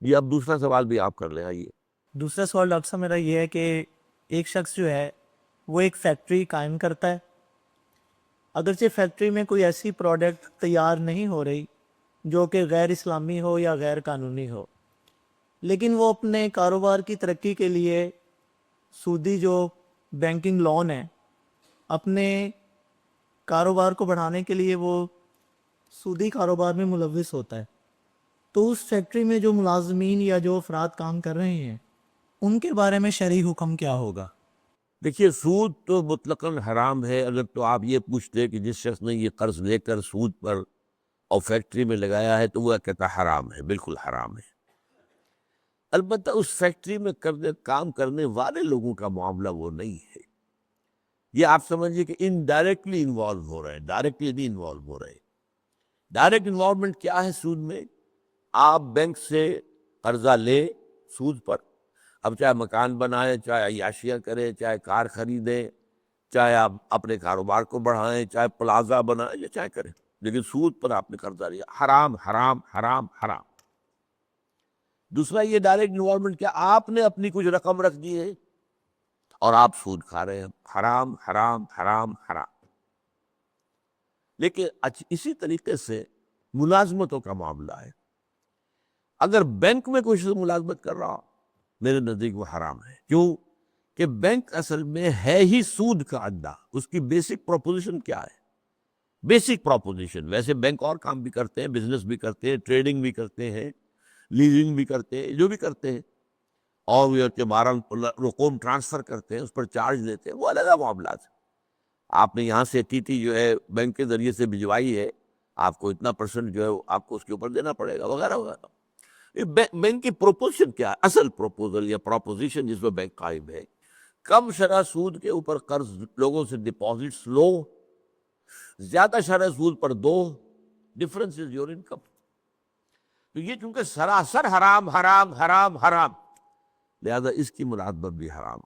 یہ اب دوسرا سوال بھی آپ کر لیں. آئیے. دوسرا سوال ڈاکٹر صاحب میرا یہ ہے کہ ایک شخص جو ہے وہ ایک فیکٹری قائم کرتا ہے، اگرچہ فیکٹری میں کوئی ایسی پروڈکٹ تیار نہیں ہو رہی جو کہ غیر اسلامی ہو یا غیر قانونی ہو، لیکن وہ اپنے کاروبار کی ترقی کے لیے سودی جو بینکنگ لون ہے، اپنے کاروبار کو بڑھانے کے لیے وہ سودی کاروبار میں ملوث ہوتا ہے. تو اس فیکٹری میں جو ملازمین یا جو افراد کام کر رہے ہیں ان کے بارے میں شرعی حکم کیا ہوگا؟ دیکھیے، سود تو مطلقاً حرام ہے. اگر تو آپ یہ پوچھتے کہ جس شخص نے یہ قرض لے کر سود پر اور فیکٹری میں لگایا ہے تو وہ کہتا حرام ہے، بالکل حرام ہے. البتہ اس فیکٹری میں کام کرنے والے لوگوں کا معاملہ وہ نہیں ہے. یہ آپ سمجھیے کہ انڈائریکٹلی انوالو ہو رہے ہیں، ڈائریکٹلی نہیں انوالو ہو رہے. ڈائریکٹ انوالومنٹ کیا ہے سود میں؟ آپ بینک سے قرضہ لیں سود پر، اب چاہے مکان بنائیں، چاہے عیاشیاں کریں، چاہے کار خریدیں، چاہے آپ اپنے کاروبار کو بڑھائیں، چاہے پلازا بنائیں یا چاہے کریں، لیکن سود پر آپ نے قرضہ لیا. حرام حرام حرام حرام. دوسرا یہ ڈائریکٹ انوالومنٹ کیا؟ آپ نے اپنی کچھ رقم رکھ دی ہے اور آپ سود کھا رہے ہیں. حرام حرام حرام حرام. لیکن اسی طریقے سے ملازمتوں کا معاملہ ہے. اگر بینک میں کوئی شخص ملازمت کر رہا میرے نزدیک وہ حرام ہے. کیوں کہ بینک اصل میں ہے ہی سود کا اڈا. اس کی بیسک پروپوزیشن کیا ہے؟ بیسک پروپوزیشن، ویسے بینک اور کام بھی کرتے ہیں، بزنس بھی کرتے ہیں، ٹریڈنگ بھی کرتے ہیں، لیزنگ بھی کرتے ہیں، جو بھی کرتے ہیں، اور یہ کہ مارا رقوم ٹرانسفر کرتے ہیں، اس پر چارج لیتے ہیں، وہ الگ معاملات ہیں. آپ نے یہاں سے ٹی ٹی جو ہے بینک کے ذریعے سے بھجوائی ہے، آپ کو اتنا پرسنٹ جو ہے آپ کو اس کے اوپر دینا پڑے گا وغیرہ وغیرہ. بینک کی پروپوزیشن کیا ہے؟ اصل پروپوزل یا پروپوزیشن جس میں بینک قائم ہے، کم شرح سود کے اوپر قرض لوگوں سے ڈپازٹس لو، زیادہ شرح سود پر دو، ڈفرنس از یور انکم. تو یہ چونکہ سراسر حرام حرام حرام حرام، لہذا اس کی مراقبت بھی حرام.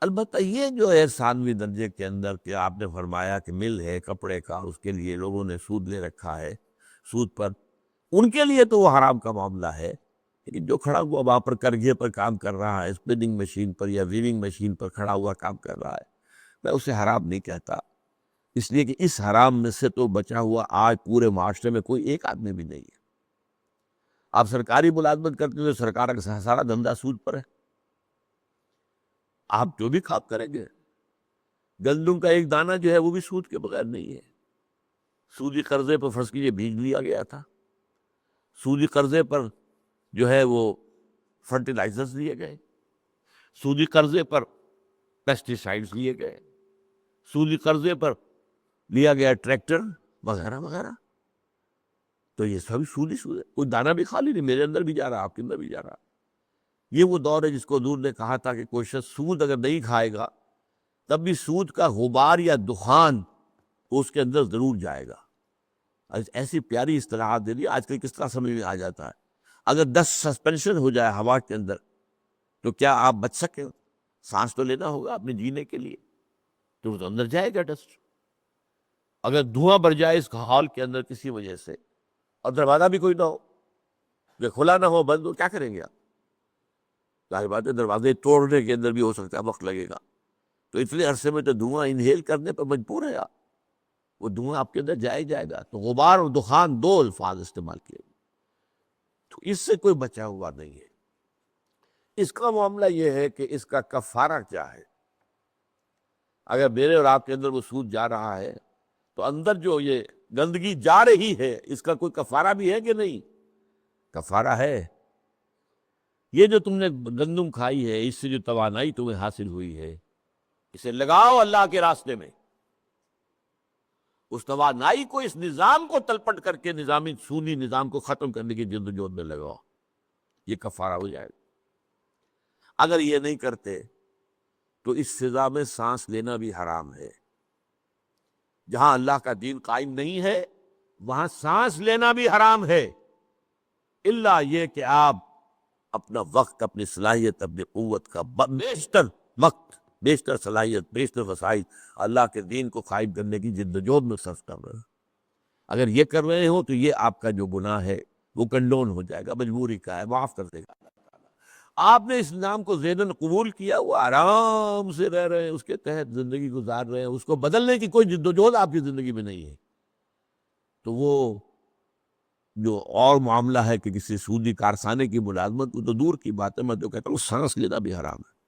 البتہ یہ جو ہے ثانوی درجے کے اندر کہ آپ نے فرمایا کہ مل ہے کپڑے کا، اس کے لیے لوگوں نے سود لے رکھا ہے، سود پر، ان کے لیے تو وہ حرام کا معاملہ ہے. لیکن جو کھڑا ہوا وہاں پر کرگھے پر کام کر رہا ہے، اسپننگ مشین پر یا ویونگ مشین پر کھڑا ہوا کام کر رہا ہے، میں اسے حرام نہیں کہتا. اس لیے کہ اس حرام میں سے تو بچا ہوا آج پورے معاشرے میں کوئی ایک آدمی بھی نہیں ہے. آپ سرکاری ملازمت کرتے ہوئے سرکار کا سارا دھندا سود پر ہے. آپ جو بھی کام کریں گے، گندم کا ایک دانہ جو ہے وہ بھی سود کے بغیر نہیں ہے. سودی قرضے پر فرض کیجیے بیج لیا گیا تھا، سودی قرضے پر جو ہے وہ فرٹیلائزرز لیے گئے، سودی قرضے پر پیسٹی سائڈز لیے گئے، سودی قرضے پر لیا گیا ٹریکٹر وغیرہ وغیرہ. تو یہ سب سود ہے. کوئی دانہ بھی خالی نہیں، میرے اندر بھی جا رہا، آپ کے اندر بھی جا رہا. یہ وہ دور ہے جس کو حضور نے کہا تھا کہ کوئی شخص سود اگر نہیں کھائے گا تب بھی سود کا غبار یا دخان اس کے اندر ضرور جائے گا. ایسی پیاری اصطلاحات دے دی. آج کل کس طرح سمجھ میں آ جاتا ہے. اگر 10 سسپینشن ہو جائے ہوا کے اندر تو کیا آپ بچ سکے؟ سانس تو لینا ہوگا اپنے جینے کے لیے، تو اندر جائے گا ڈسٹ. اگر دھواں بھر جائے اس ہال کے اندر کسی وجہ سے اور دروازہ بھی کوئی نہ ہو، کہ کھلا نہ ہو، بند ہو، کیا کریں گے آپ؟ ظاہر بات ہے دروازے توڑنے کے اندر بھی ہو سکتا ہے وقت لگے گا. تو اتنے عرصے میں تو دھواں انہیل کرنے پر مجبور ہے آپ. وہ دھواں آپ کے اندر جائے گا. تو غبار اور دخان دو الفاظ استعمال کیے، تو اس سے کوئی بچا ہوا نہیں ہے. اس کا معاملہ یہ ہے کہ اس کا کفارہ کیا ہے. اگر میرے اور آپ کے اندر وہ سود جا رہا ہے تو اندر جو یہ گندگی جا رہی ہے اس کا کوئی کفارہ بھی ہے کہ نہیں؟ کفارہ ہے. یہ جو تم نے گندم کھائی ہے، اس سے جو توانائی تمہیں حاصل ہوئی ہے، اسے لگاؤ اللہ کے راستے میں. اس توانائی کو، اس نظام کو تلپٹ کر کے نظامی سودی نظام کو ختم کرنے کی جدوجہد میں لگاؤ. یہ کفارہ ہو جائے گا. اگر یہ نہیں کرتے تو اس سزا میں سانس لینا بھی حرام ہے. جہاں اللہ کا دین قائم نہیں ہے وہاں سانس لینا بھی حرام ہے، الا یہ کہ آپ اپنا وقت، اپنی صلاحیت، اپنی قوت کا بیشتر وقت، بیشتر صلاحیت، بیشتر وسائل اللہ کے دین کو قائم کرنے کی جدوجہد میں صرف کر رہے ہیں. اگر یہ کر رہے ہو تو یہ آپ کا جو گناہ ہے وہ کنڈون ہو جائے گا، مجبوری کا ہے، معاف کر دے گا اللہ تعالیٰ۔ آپ نے اسلام کو ذہناً قبول کیا، وہ آرام سے رہ رہے ہیں، اس کے تحت زندگی گزار رہے ہیں، اس کو بدلنے کی کوئی جدوجہد آپ کی زندگی میں نہیں ہے، تو وہ جو اور معاملہ ہے کہ کسی سودی کارخانے کی ملازمت، وہ تو دور کی بات ہے، میں تو کہتا ہوں سانس لینا بھی حرام ہے۔